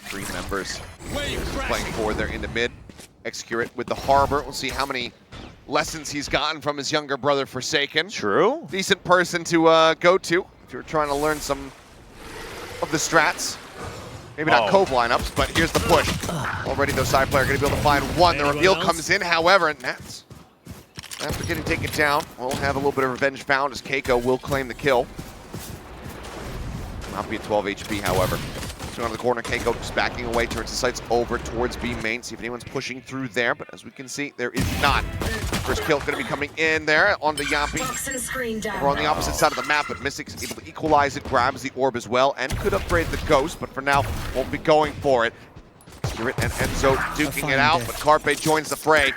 three members playing forward there into mid. Execute with the Harbor. We'll see how many lessons he's gotten from his younger brother Forsaken. True. Decent person to go to if you're trying to learn some of the strats. Maybe not Cove lineups, but here's the push. Already those side player going to be able to find one. The reveal comes in, however, and that's after getting taken down. We'll have a little bit of revenge found as Keiko will claim the kill. Not be at 12 HP, however. Swing on the corner, Keiko just backing away, turns the sights over towards B main. See if anyone's pushing through there, but as we can see, there is not. First kill going to be coming in there on the Yampi. We're on the opposite side of the map, but Mystic's able to equalize it, grabs the orb as well, and could upgrade the Ghost, but for now, won't be going for it. Spirit and Enzo duking it out, but Carpe joins the fray.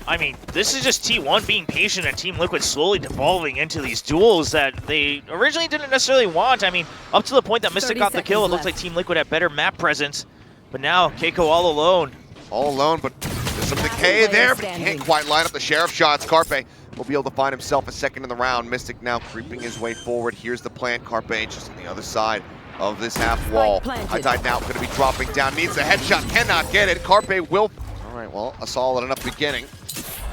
I mean, this is just T1 being patient and Team Liquid slowly devolving into these duels that they originally didn't necessarily want. I mean, up to the point that Mystic got the kill, it looked like Team Liquid had better map presence. But now, Keiko all alone. All alone, but there's some decay there, but he can't quite line up the Sheriff shots. Carpe will be able to find himself a second in the round. Mystic now creeping his way forward. Here's the plant. Carpe just on the other side of this half wall. High Tide now going to be dropping down. Needs a headshot, cannot get it. Carpe will. All right, well, a solid enough beginning.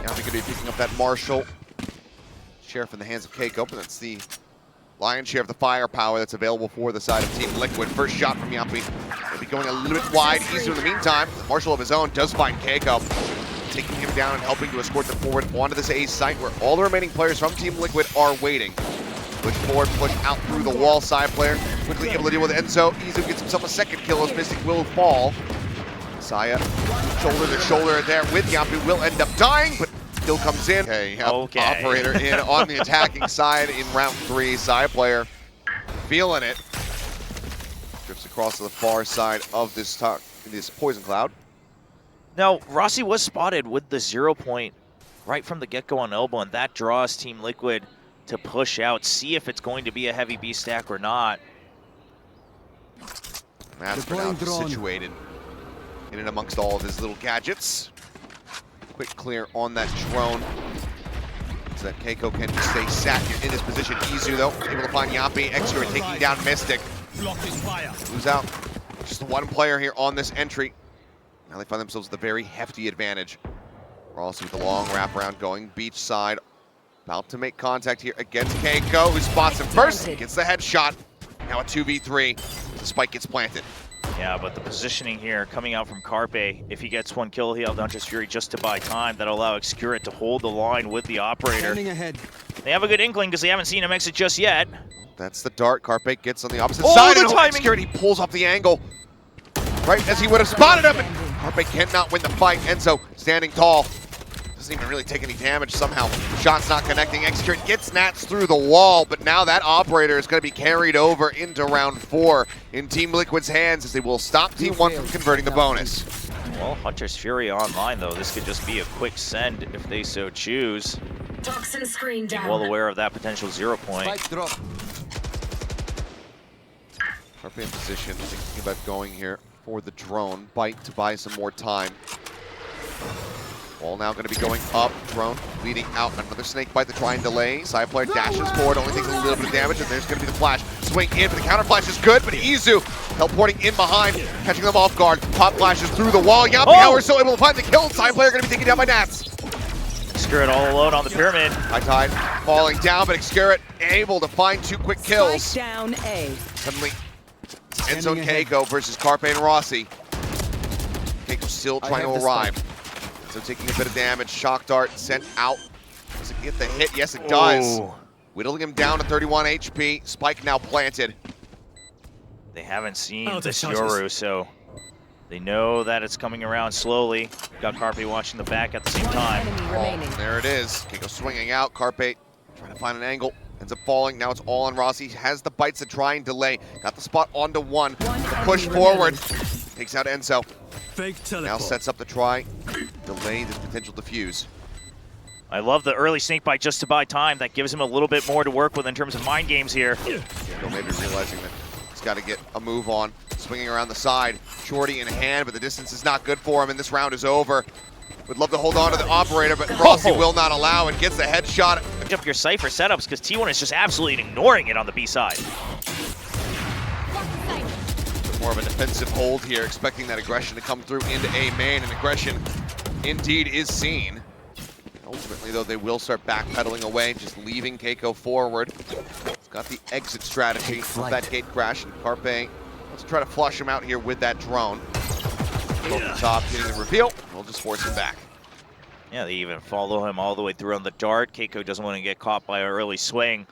Now they're going to be picking up that Marshall. Sheriff in the hands of Keiko, but that's the lion's share of the firepower that's available for the side of Team Liquid. First shot from Yampi. They'll be going a little bit wide. Easier in the meantime. The Marshall of his own does find Keiko, taking him down and helping to escort them forward onto this A site where all the remaining players from Team Liquid are waiting. Push forward, push out through the wall. Side player quickly able to deal with Enzo. Izu gets himself a second kill as Mystic will fall. Saya, shoulder to shoulder there with Yampi, will end up dying, but still comes in. Okay, Operator in on the attacking side in round 3. Side player feeling it. Drifts across to the far side of this poison cloud. Now, Rossi was spotted with the 0 point right from the get-go on elbow, and that draws Team Liquid to push out, see if it's going to be a heavy B stack or not. Master now situated in and amongst all of his little gadgets. Quick clear on that drone so that Keiko can stay sat in his position. Izu, though, able to find Yampi. Extra taking down Mystic. Who's out? Just one player here on this entry. Now they find themselves with a very hefty advantage. We're also with the long wraparound going beach side. About to make contact here against Keiko, who spots him first. Gets the headshot. Now a 2v3. The spike gets planted. Yeah, but the positioning here coming out from Carpe, if he gets one kill, he'll have Hunter's Fury just to buy time. That'll allow Excurit to hold the line with the operator. They have a good inkling because they haven't seen him exit just yet. That's the dart. Carpe gets on the opposite side. The timing! Excurit, he pulls off the angle right as he would have spotted him. And Carpe cannot win the fight. Enzo standing tall. Doesn't even really take any damage somehow. Shot's not connecting. Execute gets Nats through the wall, but now that operator is going to be carried over into round 4 in Team Liquid's hands as they will stop Team 1 from converting the bonus. Well, Hunter's Fury online, though. This could just be a quick send if they so choose. Toxin screen down. Well aware of that potential 0 point. Carpe in position, thinking about going here for the drone. Bite to buy some more time. All now going to be going up. Drone leading out. Another snake bite to try and delay. Side player dashes forward, only takes a little bit of damage, and there's going to be the flash. Swing in, but the counter flash is good, but Izu teleporting in behind, catching them off guard. Pop flashes through the wall. Yampi, however, still able to find the kill. Side player going to be taken down by Nats. Excurit all alone on the pyramid. High Tide falling down, but Excurit able to find 2 quick kills. Spike down A. Suddenly, Enzo and Keiko versus Carpe and Rossi. Keiko still trying to arrive. So taking a bit of damage. Shock dart sent out. Does it get the hit? Yes, it does. Whittling him down to 31 HP. Spike now planted. They haven't seen this Yoru, so they know that it's coming around slowly. Got Carpe watching the back at the same time. There it is. Keiko swinging out. Carpe trying to find an angle. Ends up falling. Now it's all on Rossi. Has the bites to try and delay. Got the spot onto one. The push forward. Takes out Enzo. Now sets up the try. Delay the potential defuse. I love the early snake bite just to buy time. That gives him a little bit more to work with in terms of mind games here. Keiko maybe realizing that he's got to get a move on. Swinging around the side. Shorty in hand, but the distance is not good for him, and this round is over. Would love to hold on to the operator, but Rossi will not allow and gets the headshot. Pick up your Cypher setups because T1 is just absolutely ignoring it on the B side. more of a defensive hold here, expecting that aggression to come through into A main, and aggression indeed is seen. Ultimately, though, they will start backpedaling away, just leaving Keiko forward. He's got the exit strategy of that gate crash, and Carpe wants to try to flush him out here with that drone. Over the top, getting the reveal. We'll just force him back. Yeah, they even follow him all the way through on the dart. Keiko doesn't want to get caught by an early swing.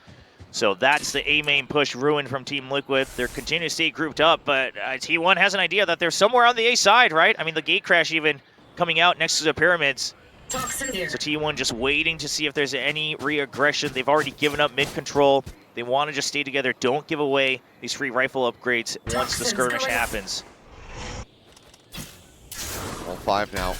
So that's the A main push ruined from Team Liquid. They're continuing to stay grouped up, but T1 has an idea that they're somewhere on the A side, right? I mean, the gate crash even coming out next to the pyramids. So T1 just waiting to see if there's any re-aggression. They've already given up mid-control. They want to just stay together. Don't give away these free rifle upgrades once the skirmish happens. All five now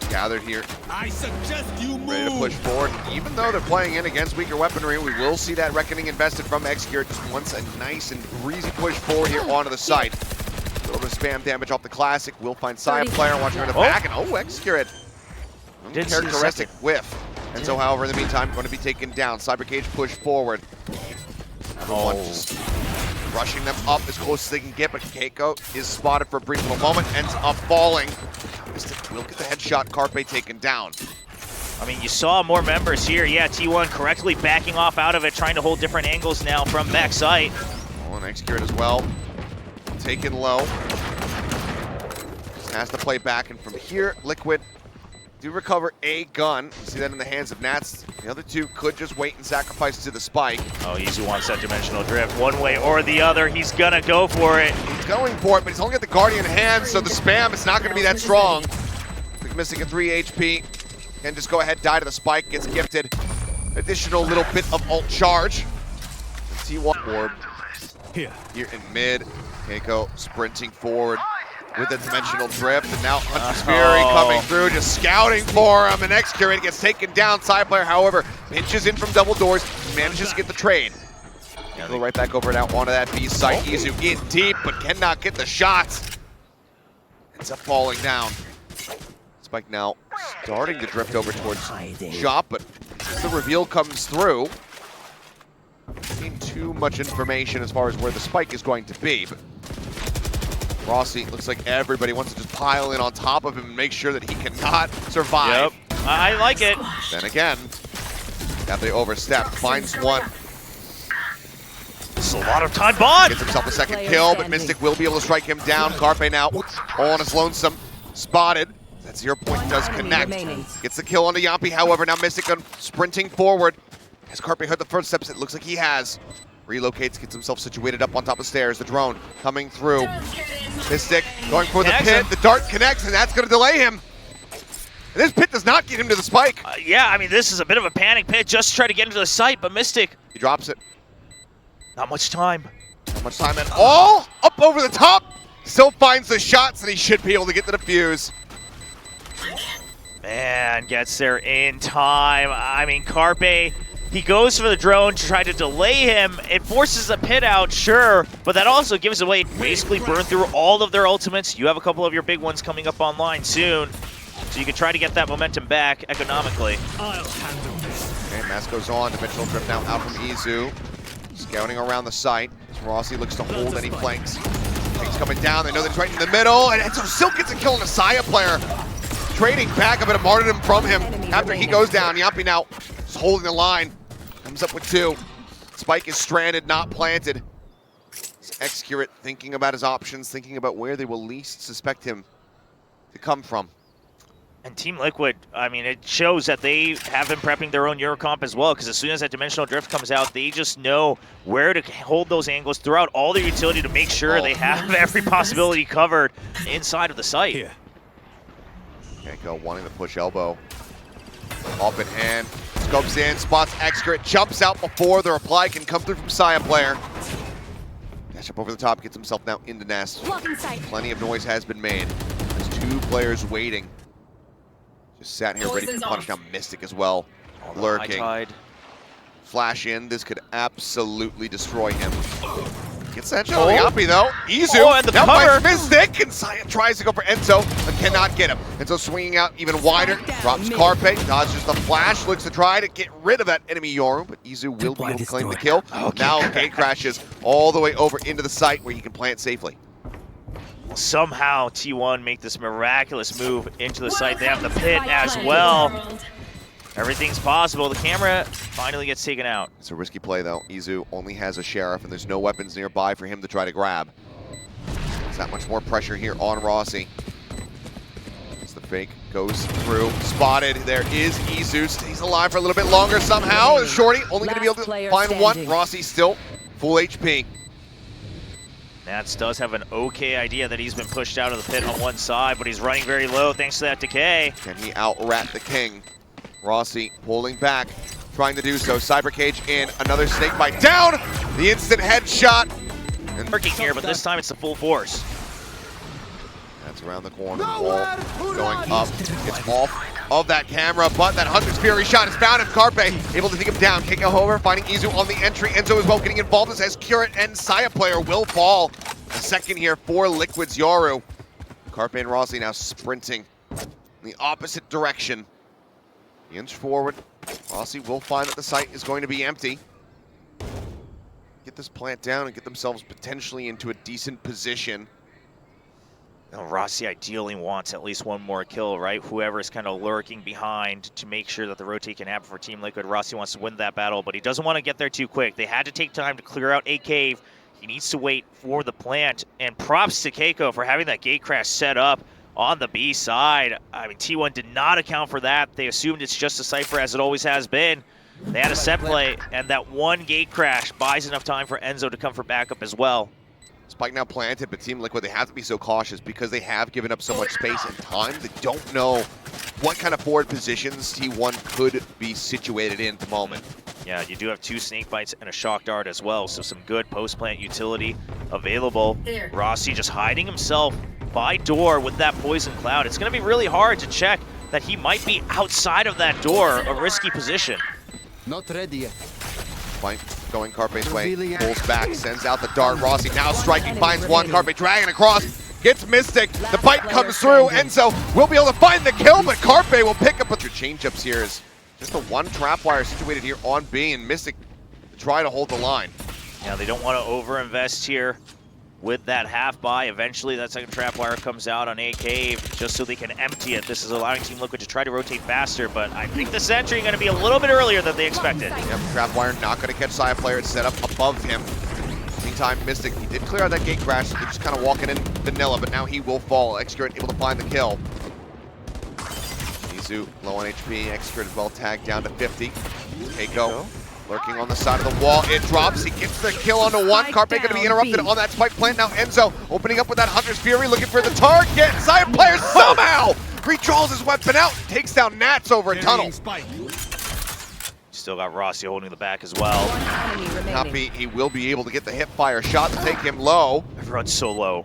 gathered here. I suggest you move. Ready to push forward. Even though they're playing in against weaker weaponry, we will see that Reckoning invested from Execure. Just wants a nice and breezy push forward here onto the site. A little bit of spam damage off the Classic. We'll find Sia player watching her in the back, and Execure it. Uncharacteristic whiff. And so, however, in the meantime, going to be taken down. Cybercage push forward. Everyone just rushing them up as close as they can get, but Keiko is spotted for a brief little moment, ends up falling. We'll get the headshot, Carpe taken down. I mean, you saw more members here. Yeah, T1 correctly backing off out of it, trying to hold different angles now from backside. Oh, and Execure as well. Taken low. Just has to play back, and from here, Liquid do recover a gun. You see that in the hands of Nats. The other two could just wait and sacrifice to the spike. Oh, Izu wants that dimensional drift one way or the other. He's gonna go for it. He's going for it, but he's only got the Guardian in hand, so the spam is not gonna be that strong. He's missing a 3 HP. Can just go ahead, die to the spike, gets gifted. Additional little bit of ult charge. T1 orb here in mid. Keiko sprinting forward with a dimensional drift, and now Hunter's Fury coming through, just scouting for him, and Execure gets taken down. Side player, however, pinches in from double doors, manages to get the trade. Go right back over now onto that B site. Izu in deep, but cannot get the shots. Ends up falling down. Spike now starting to drift over towards Shop, but the reveal comes through. Not too much information as far as where the spike is going to be, but Rossi looks like everybody wants to just pile in on top of him and make sure that he cannot survive. Yep, I like it. Then again, got the overstep, finds one. This is a lot of time, Bond! Gets himself a second kill, but Mystic will be able to strike him down. Carpe now all on his lonesome, spotted. That 0 point does connect. Gets the kill onto Yampi, however, now Mystic sprinting forward. Has Carpe heard the first steps? It looks like he has. Relocates, gets himself situated up on top of the stairs. The drone coming through. Mystic going for the pit. The dart connects, and that's going to delay him. And this pit does not get him to the spike. Yeah, I mean, this is a bit of a panic pit just to try to get into the site, but Mystic. He drops it. Not much time. Not much time at all. Up over the top. Still finds the shots, and he should be able to get the defuse. Man, gets there in time. I mean, Carpe, he goes for the drone to try to delay him. It forces the pit out, sure, but that also gives away, basically burn through all of their ultimates. You have a couple of your big ones coming up online soon, so you can try to get that momentum back economically. I'll handle this. Okay, Mask goes on. Dimensional drift now out from Izu. Scouting around the site. Rossi looks to hold any flanks. Things coming down. They know that he's right in the middle, and so Silk gets a kill on a Sia player. Trading back a bit of martyrdom from him after he goes down. Yampi now just holding the line. Comes up with 2. Spike is stranded, not planted. Execure it, thinking about his options, thinking about where they will least suspect him to come from. And Team Liquid, I mean, it shows that they have been prepping their own Eurocomp as well, because as soon as that dimensional drift comes out, they just know where to hold those angles throughout all their utility to make sure they have every possibility covered inside of the site. Here. Keiko wanting to push elbow. Up in hand. Scopes in, spots Execure, jumps out before the reply can come through from Sia player. Dash up over the top, gets himself now into Nest. Plenty of noise has been made. There's 2 players waiting. Just sat here ready to punch down Mystic as well. Lurking. Flash in, this could absolutely destroy him. Gets that shot on Yampi though. Izu and the now cover. finds Mystic, and Sia tries to go for Enzo, but cannot get him. Enzo swinging out even wider, drops Carpe, dodges the flash, looks to try to get rid of that enemy Yoru, but Izu will be able to claim the kill. Now gate crashes all the way over into the site where he can plant safely. somehow T1 make this miraculous move into the site. They have the pit as well. Everything's possible. The camera finally gets taken out. It's a risky play though. Izu only has a Sheriff and there's no weapons nearby for him to try to grab. There's that much more pressure here on Rossi. As the fake goes through, spotted. There is Izu, stays alive for a little bit longer somehow. Shorty only gonna be able to find one. Rossi still full HP. Nats does have an okay idea that he's been pushed out of the pit on one side, but he's running very low thanks to that decay. Can he out-rat the king? Rossi pulling back, trying to do so. Cyber Cage in, another snake bite down. The instant headshot. And Working here, but this time it's the full force. that's around the corner. Wall going up. It's off of that camera, but that Hunter's Fury shot has found him. Carpe able to take him down. Kicking over, finding Izu on the entry. Enzo as well getting involved as Curate and Saya player will fall. A second here for Liquid's Yoru. Carpe and Rossi now sprinting in the opposite direction. Inch forward. Rossi will find that the site is going to be empty. Get this plant down and get themselves potentially into a decent position. Now, Rossi ideally wants at least one more kill, right? Whoever's kind of lurking behind to make sure that the rotate can happen for Team Liquid. Rossi wants to win that battle, but he doesn't want to get there too quick. They had to take time to clear out a cave. He needs to wait for the plant. And props to Keiko for having that gate crash set up on the B side. I mean, T1 did not account for that. They assumed it's just a Cypher as it always has been. They had a set play, and that one gate crash buys enough time for Enzo to come for backup as well. Spike now planted, but Team Liquid, they have to be so cautious because they have given up so much space and time. They don't know what kind of forward positions T1 could be situated in at the moment. Yeah, you do have 2 snake bites and a shock dart as well, so some good post-plant utility available. Rossi just hiding himself by door with that poison cloud. It's going to be really hard to check that he might be outside of that door, a risky position. Not ready yet. Fight going Carpe's way, pulls back, sends out the dart. Rossi now striking, finds one. Carpe dragging across, gets Mystic. The bite comes through. Enzo will be able to find the kill, but Carpe will pick up. Your change-ups here is just the one trap wire situated here on B, and Mystic to try to hold the line. Yeah, they don't want to over-invest here with that half buy. Eventually that second trap wire comes out on A cave just so they can empty it. This is allowing Team Liquid to try to rotate faster, but I think the sentry is going to be a little bit earlier than they expected. Yep, trap wire not going to catch Saya player. It's set up above him. Meantime, Mystic, he did clear out that gate crash. They're just kind of walking in vanilla, but now he will fall. Excurate able to find the kill. Izu low on HP. Excurate as well tagged down to 50. Keiko lurking on the side of the wall. It drops. He gets the kill onto one. Carpe going to be interrupted on that spike plant. Now Enzo opening up with that Hunter's Fury, looking for the target. Saya player somehow redraws his weapon out, takes down Nats over a tunnel. Still got Rossi holding the back as well. Happy he will be able to get the hip fire shot to take him low. Everyone's so low.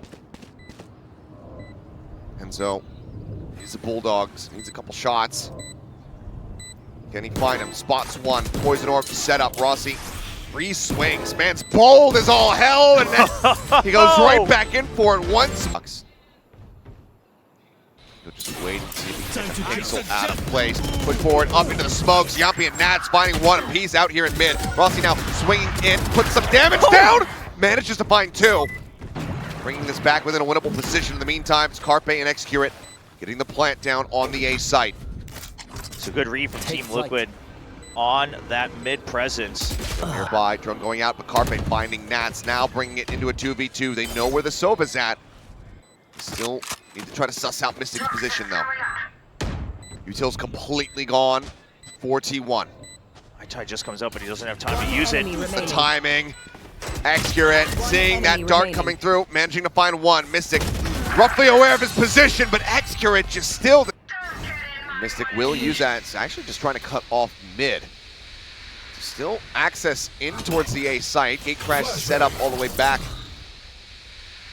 Enzo, he's the Bulldogs. Needs a couple shots. Can he find him? Spots one. Poison orb set up. Rossi, 3 swings. Man's bold as all hell, and then he goes right back in for it once. He'll just wait and see if he can get the pixel out of place. Put forward, up into the smokes. Yampi and Nats finding one apiece out here in mid. Rossi now swinging in, puts some damage down. Manages to find 2. Bringing this back within a winnable position. In the meantime, it's Carpe and Excurate getting the plant down on the A site. It's a good read from Team Liquid on that mid presence. Nearby, drone going out, but Carpe finding Nats, now bringing it into a 2v2. They know where the Sova's at. Still need to try to suss out Mystic's position though. Util's completely gone for T1. Itai just comes up, but he doesn't have time to use it. The timing. Excurate, seeing that dart coming through, managing to find one. Mystic roughly aware of his position, but Excurate just still. Mystic will use that. It's actually just trying to cut off mid. Still access in towards the A site. Gate crash set up all the way back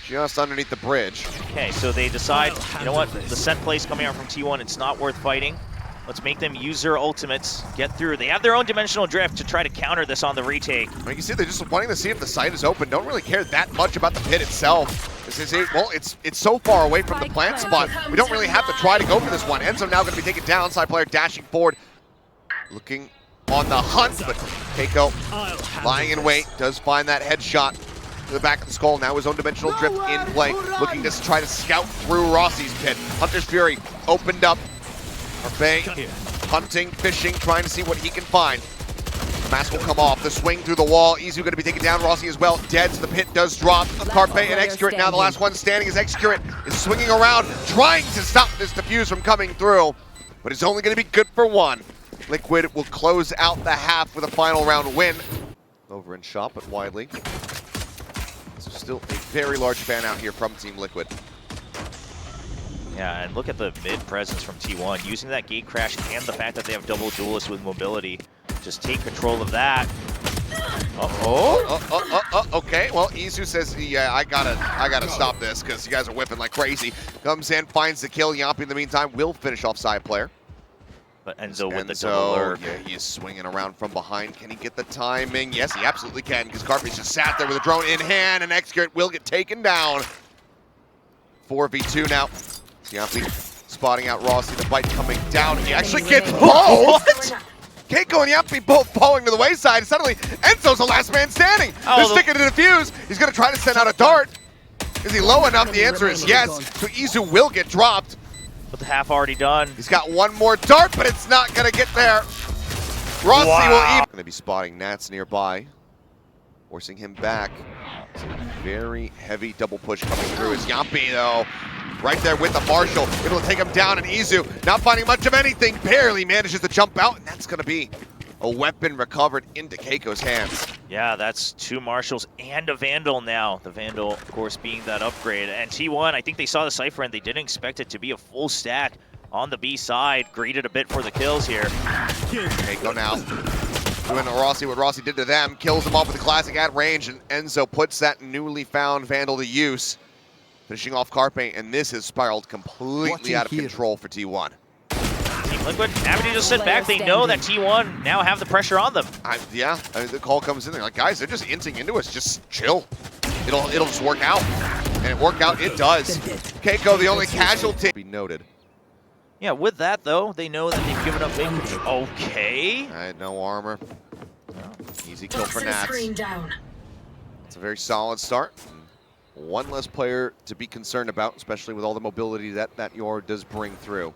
just underneath the bridge. Okay, so they decide, you know what, the set plays coming out from T1, it's not worth fighting. Let's make them use their ultimates, get through. They have their own dimensional drift to try to counter this on the retake. You can see they're just wanting to see if the site is open. Don't really care that much about the pit itself. This is it. Well, it's so far away from the plant spot. We don't really have to try to go for this one. Enzo now going to be taken down. Side player dashing forward, looking on the hunt, but Keiko lying in wait does find that headshot. to the back of the skull. Now his own dimensional drift in play, looking to try to scout through Rossi's pit. Hunter's Fury opened up. Carpe hunting, fishing, trying to see what he can find. Mask will come off. The swing through the wall. Izu going to be taken down. Rossi as well. Dead, so the pit does drop. Carpe and Excurate now the last one standing as Excurate is swinging around, trying to stop this defuse from coming through. But it's only going to be good for one. Liquid will close out the half with a final round win. Over in shop at Widely. So still a very large fan out here from Team Liquid. Yeah, and look at the mid presence from T1, using that gate crash and the fact that they have double duelists with mobility. Just take control of that. Okay, well, Izu says, yeah, I gotta stop this because you guys are whipping like crazy. Comes in, finds the kill. Yampi in the meantime will finish off side player. But Enzo with the double lurk. Yeah, he is swinging around from behind. Can he get the timing? Yes, he absolutely can, because Carpe's just sat there with a drone in hand, and Excurate will get taken down. 4v2 now. Yampi spotting out Rossi, the bite coming down. He actually gets both! Keiko and Yampi both falling to the wayside. Suddenly, Enzo's the last man standing. They're sticking to defuse. He's going to try to send out a dart. Is he low enough? The answer is yes. So Izu will get dropped. With the half already done. He's got one more dart, but it's not going to get there. Rossi will even. Going to be spotting Nats nearby, forcing him back. It's a very heavy double push coming through. It's Yampi, though, right there with the Marshall. Able to take him down, and Izu not finding much of anything. Barely manages to jump out, and that's going to be a weapon recovered into Keiko's hands. Yeah, that's 2 Marshals and a Vandal now. The Vandal, of course, being that upgrade. And T1, I think they saw the Cypher and they didn't expect it to be a full stack on the B side. Greeted a bit for the kills here. Keiko now doing to Rossi what Rossi did to them. Kills him off with the classic at range, and Enzo puts that newly found Vandal to use. Finishing off Carpe, and this has spiraled completely out of control for T1. Team Liquid happy to just sit back. They know that T1 now have the pressure on them. Yeah, the call comes in. They're like, guys, they're just inting into us. Just chill. It'll just work out. And it worked out. It does. Keiko, the only casualty. Be noted. Yeah, with that, though, they know that they've given up big. Okay. All right, no armor. Easy kill for Nats. It's a very solid start. One less player to be concerned about, especially with all the mobility that Yor does bring through.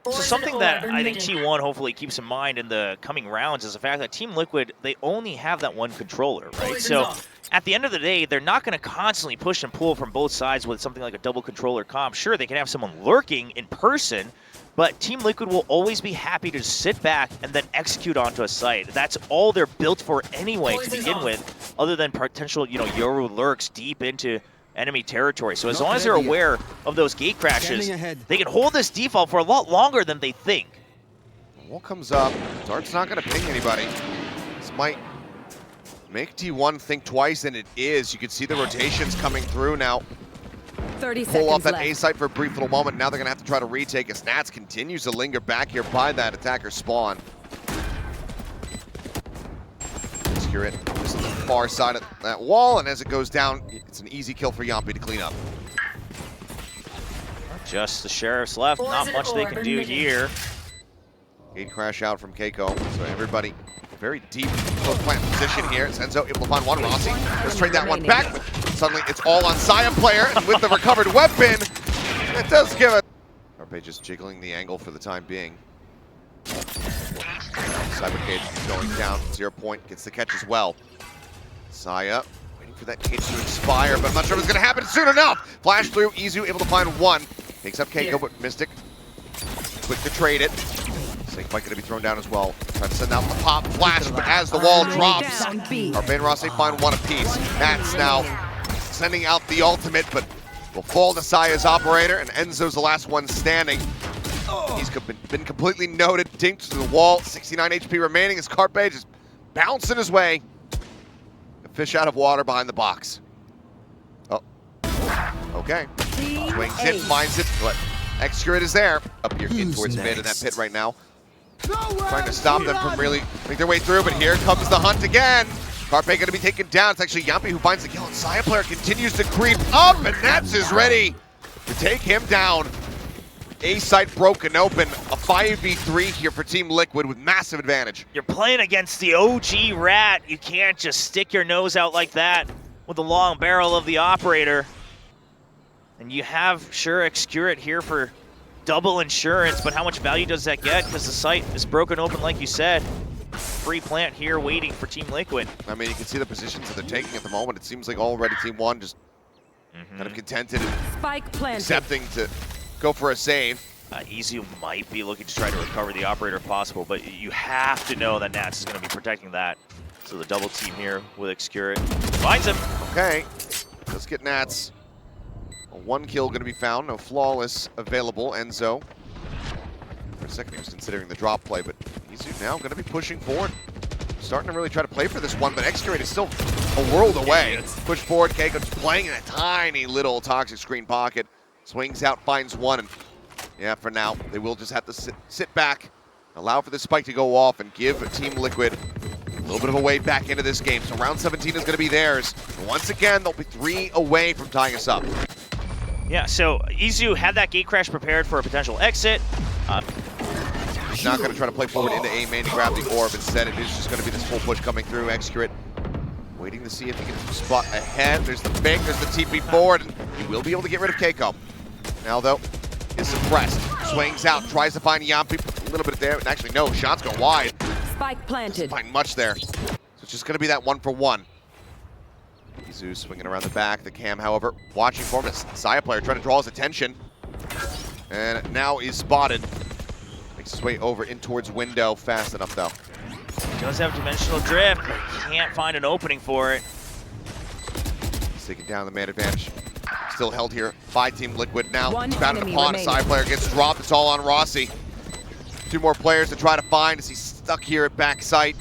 So something that I think T1 hopefully keeps in mind in the coming rounds is the fact that Team Liquid, they only have that one controller, right? So at the end of the day, they're not going to constantly push and pull from both sides with something like a double controller comp. Sure, they can have someone lurking in person, but Team Liquid will always be happy to sit back and then execute onto a site. That's all they're built for anyway to begin with, other than potential, Yoru lurks deep into enemy territory. So as long as they're aware of those gate crashes, they can hold this default for a lot longer than they think. Wall comes up. Dart's not going to ping anybody. This might make T1 think twice, and it is. You can see the rotations coming through now. 30 Pull seconds off that left. A site for a brief little moment. Now they're going to have to try to retake as Nats continues to linger back here by that attacker spawn. Secure it just on the far side of that wall, and as it goes down, it's an easy kill for Yampi to clean up. Just the Sheriffs left. Not much they can do here. Gate crash out from Keiko, so everybody very deep close plant position here. Senzo able to find one. Rossi, let's trade that one back. But suddenly it's all on Sion player, and with the recovered weapon, it does give it. Carpe just jiggling the angle for the time being. Cyber cage going down, 0 point, gets the catch as well. Saya waiting for that cage to expire, but I'm not sure what's going to happen soon enough. Flash through, Izu able to find one. Takes up Keiko, but Mystic quick to trade it. Snake Bite going to be thrown down as well. Trying to send out the pop flash, but as the wall drops, Carpe and Rossi find one apiece. Nats now sending out the ultimate, but will fall to Saya's operator, and Enzo's the last one standing. He's been completely noted, dinked to the wall. 69 HP remaining as Carpe just bouncing his way. A fish out of water behind the box. Oh, okay. Swings it, finds it, but Excurate is there. Up here in towards mid in that pit right now. Trying to stop them from really making their way through, but here comes the hunt again. Carpe going to be taken down. It's actually Yampi who finds the kill, and Saya player continues to creep up, and Nats is ready to take him down. A site broken open. A 5v3 here for Team Liquid with massive advantage. You're playing against the OG Rat. You can't just stick your nose out like that with the long barrel of the operator. And you have, sure, Excurate here for double insurance, but how much value does that get? Because the site is broken open, like you said. Free plant here waiting for Team Liquid. I mean, you can see the positions that they're taking at the moment. It seems like already Team 1 just kind of contented and Spike planted. accepting to go for a save. Izu might be looking to try to recover the operator if possible, but you have to know that Nats is going to be protecting that. So the double team here with Excurate finds him. Okay, let's get Nats. A 1 kill going to be found, no flawless available. Enzo, for a second he was considering the drop play, but Izu now going to be pushing forward. Starting to really try to play for this one, but Excurate is still a world away. Push forward, Keiko just playing in a tiny little toxic screen pocket. Swings out, finds one, and yeah, for now, they will just have to sit back, allow for the spike to go off, and give Team Liquid a little bit of a way back into this game. So round 17 is going to be theirs. And once again, they'll be 3 away from tying us up. Yeah, so Izu had that gate crash prepared for a potential exit. He's not going to try to play forward into A main to grab the orb. Instead, it is just going to be this full push coming through. Excurate waiting to see if he can spot ahead. There's the fake, there's the TP forward, and he will be able to get rid of Keiko. Now, though, is suppressed. Swings out, tries to find Yampi. A little bit of damage. Actually, no, shots go wide. Spike planted. Doesn't find much there. So it's just going to be that 1-for-1. Izu swinging around the back. The cam, however, watching for him. A Saya player trying to draw his attention. And now is spotted. Makes his way over in towards window. Fast enough, though. He does have dimensional drift, but can't find an opening for it. He's taking down the man advantage. Still held here by Team Liquid now. One Found it enemy upon. A remaining. side player gets dropped. It's all on Rossi. 2 more players to try to find as he's stuck here at backside.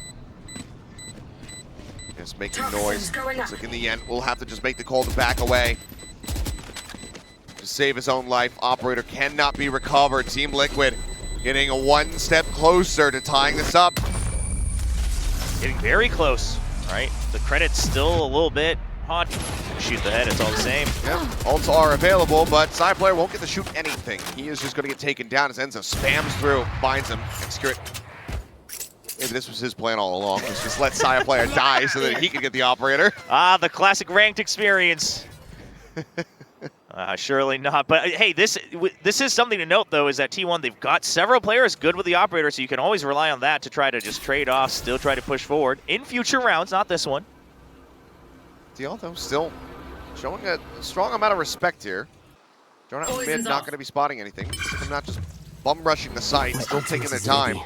Just making noise. Looks like in the end, we'll have to just make the call to back away. To save his own life, operator cannot be recovered. Team Liquid getting a 1 step closer to tying this up. Getting very close, right? The credit's still a little bit hot. Shoot the head, it's all the same. Yeah, ults are available, but side player won't get to shoot anything. He is just going to get taken down as Enzo spams through, finds him. Excurate. Maybe this was his plan all along, was just let Saya player die so that he could get the operator. Ah, the classic ranked experience. Surely not. But hey, this is something to note, though, is that T1, they've got several players good with the operator, so you can always rely on that to try to just trade off, still try to push forward in future rounds, not this one. DL, though, still showing a strong amount of respect here. Jonah out mid, not going to be spotting anything. I'm not just bum rushing the site, still taking their time.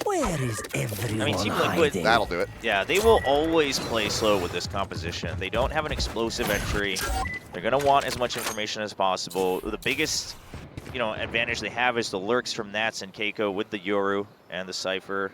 Where is everyone? I mean, Team Liquid, That'll do it. yeah, they will always play slow with this composition. They don't have an explosive entry. They're going to want as much information as possible. The biggest, advantage they have is the lurks from Nats and Keiko with the Yoru and the Cypher.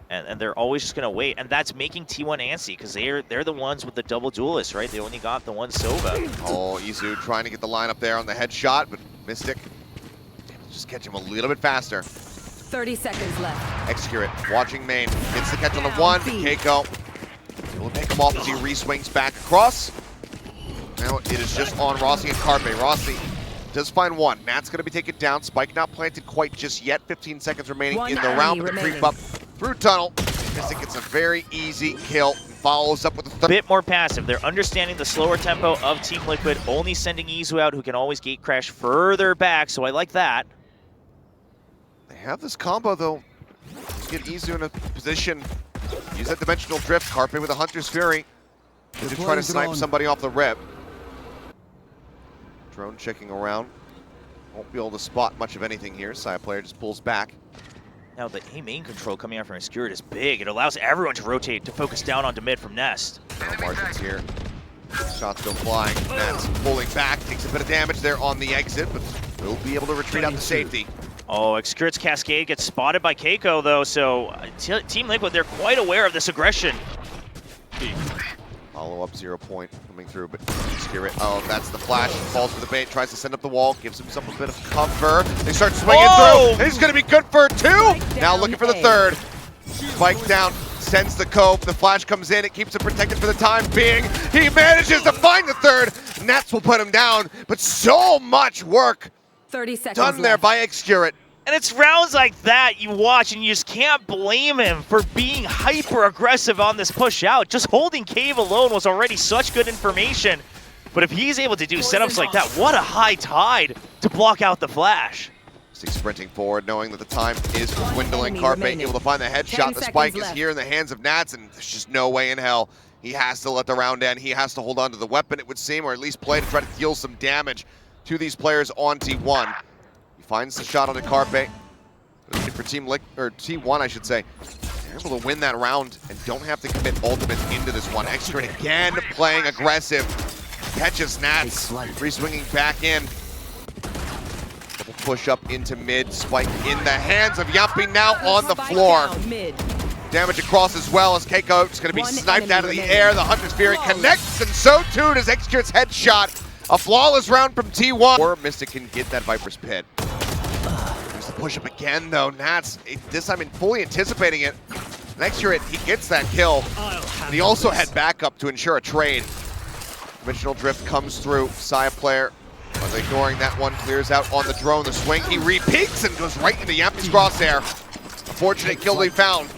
And they're always just going to wait. And that's making T1 antsy because they're the ones with the double duelists, right? They only got the one Sova. Oh, Izu trying to get the lineup there on the headshot, but Mystic able to just catch him a little bit faster. 30 seconds left. Excurate, watching main, gets the catch on the 1, but Keiko will take him off as he re-swings back across. Now it is just on Rossi and Carpe. Rossi does find 1. Nat's going to be taken down. Spike not planted quite just yet. 15 seconds remaining in the round, but the creep up through tunnel. Mystic gets a very easy kill. Follows up with a third. Bit more passive. They're understanding the slower tempo of Team Liquid, only sending Izu out, who can always gate crash further back, so I like that. They have this combo, though. Get Izu in a position. Use that dimensional drift. Carpe with a Hunter's Fury. To try to snipe somebody off the rip. Drone checking around. Won't be able to spot much of anything here. Side player just pulls back. Now the A main control coming out from Excurate is big. It allows everyone to rotate to focus down onto mid from Nest. No margins here. Shots go flying. Nets pulling back. Takes a bit of damage there on the exit, but will be able to retreat out to safety. Oh, Excurate's Cascade gets spotted by Keiko, though, so Team Liquid, they're quite aware of this aggression. Follow-up 0 point coming through, but Excurate, oh, that's the flash. Falls for the bait, tries to send up the wall, gives himself a bit of cover. They start swinging through. He's going to be good for 2. Now looking for the 3rd. Spike down, sends the cove. The flash comes in. It keeps him protected for the time being. He manages to find the 3rd. Nets will put him down, but so much work 30 seconds Done there left. by Xcurate. And it's rounds like that you watch and you just can't blame him for being hyper aggressive on this push out. Just holding cave alone was already such good information. But if he's able to do setups like that, what a high tide to block out the flash. Sprinting forward, knowing that the time is dwindling. enemy Carpe remaining. able to find the 10 headshot. The seconds spike is left. here in the hands of Nats, and there's just no way in hell. He has to let the round end. He has to hold on to the weapon, it would seem, or at least play to try to deal some damage to these players on T1. He finds the shot onto Carpe. For T1, I should say. They're able to win that round and don't have to commit ultimates into this one. Xcurate again playing aggressive. Catches Nats, re-swinging back in. Double push up into mid, spike in the hands of Yampi, now on the Spike floor. down mid. Damage across as well as Keiko is going to be One sniped enemy out of the remaining. air. The Hunter Spirit connects, and so too does Xcurate's headshot. A flawless round from T1. Or Mystic can get that Viper's Pit. There's the push up again though. Nats, this time fully anticipating it. Xcurate, he gets that kill. And he also had backup to ensure a trade. Dimensional Drift comes through. Saya player was ignoring that one, clears out on the drone. The swing, he re-peeks and goes right into Yampi's crosshair. A fortunate kill they found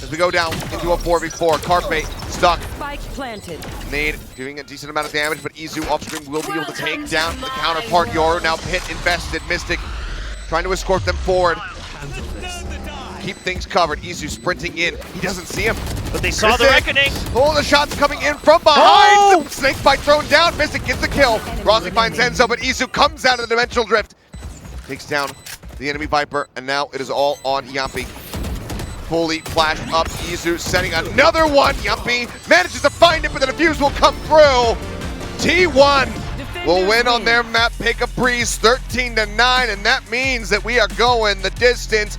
as we go down into a 4v4. Carpe stuck. Spike planted. Nade doing a decent amount of damage, but Izu offstream will be able to take down the counterpart. Yoru now pit invested. Mystic trying to escort them forward. Keep things covered. Izu sprinting in. He doesn't see him. But they saw the Mystic. reckoning. Oh, the shot's coming in from behind. Oh! The snake bite thrown down. Mystic gets the kill. Rossi finds Enzo, but Izu comes out of the Dimensional Drift. Takes down the enemy Viper, and now it is all on Yampi. Fully flashed up. Izu setting another one. Yampi manages to find it, but the defuse will come through. T1 will win on their map. Pick a breeze 13-9, and that means that we are going the distance.